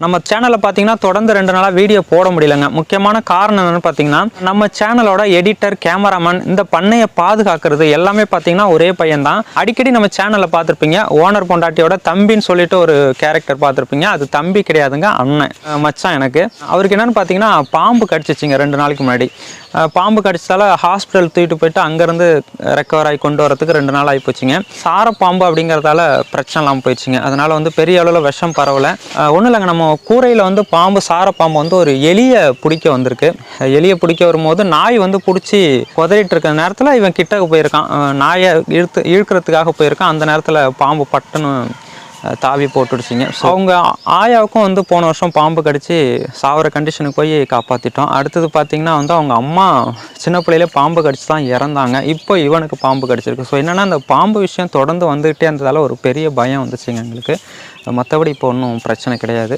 நம்ம சேனலை பார்த்தீங்கன்னா தொடர்ந்து 2 நாளாக வீடியோ போட முடியலங்க. முக்கியமான காரணம் என்னென்னு பார்த்தீங்கன்னா, நம்ம சேனலோட எடிட்டர், கேமராமேன், இந்த பண்ணையை பாதுகாக்கிறது எல்லாமே பார்த்தீங்கன்னா ஒரே பையன் தான். அடிக்கடி நம்ம சேனலில் பார்த்துருப்பீங்க, ஓனர் பொண்டாட்டியோட தம்பின்னு சொல்லிட்டு ஒரு கேரக்டர் பார்த்துருப்பீங்க. அது தம்பி கிடையாதுங்க, அண்ணன், மச்சான் எனக்கு. அவருக்கு என்னென்னு பார்த்தீங்கன்னா பாம்பு கடிச்சிச்சிங்க 2 நாளைக்கு முன்னாடி. பாம்பு கடிச்சதால ஹாஸ்பிட்டல் தூக்கிட்டு போயிட்டு அங்கேருந்து ரெக்கவர் ஆகி கொண்டு வரதுக்கு 2 நாள் ஆகி போச்சுங்க. சார பாம்பு அப்படிங்கிறதால பிரச்சனை இல்லாமல் போயிடுச்சுங்க. அதனால் பெரிய அளவில் விஷம் பரவலை. ஒன்றும் இல்லைங்க, நம்ம கூரையில் பாம்பு, சார பாம்பு ஒரு எலியை பிடிக்க வந்திருக்கு. எலியை பிடிக்க வரும்போது நாய் பிடிச்சி குதறிட்டு இருக்க நேரத்தில் இவன் கிட்டக்கு போயிருக்கான். நாயை இழுக்கிறதுக்காக போயிருக்கான். அந்த நேரத்தில் பாம்பு பட்டுன்னு தாவி போட்டுடுச்சிங்க. ஸோ அவங்க ஆயாவுக்கும் போன வருஷம் பாம்பு கடிச்சு சாவர கண்டிஷனுக்கு போய் காப்பாற்றிட்டோம். அடுத்தது பார்த்திங்கன்னா அவங்க அம்மா சின்ன பிள்ளையிலே பாம்பு கடிச்சு தான் இறந்தாங்க. இப்போ இவனுக்கு பாம்பு கடிச்சிருக்கு. ஸோ என்னென்னா அந்த பாம்பு விஷயம் தொடர்ந்து வந்துக்கிட்டே இருந்ததால் ஒரு பெரிய பயம் வந்துச்சுங்க எங்களுக்கு. மற்றபடி இப்போ ஒன்றும் பிரச்சனை கிடையாது.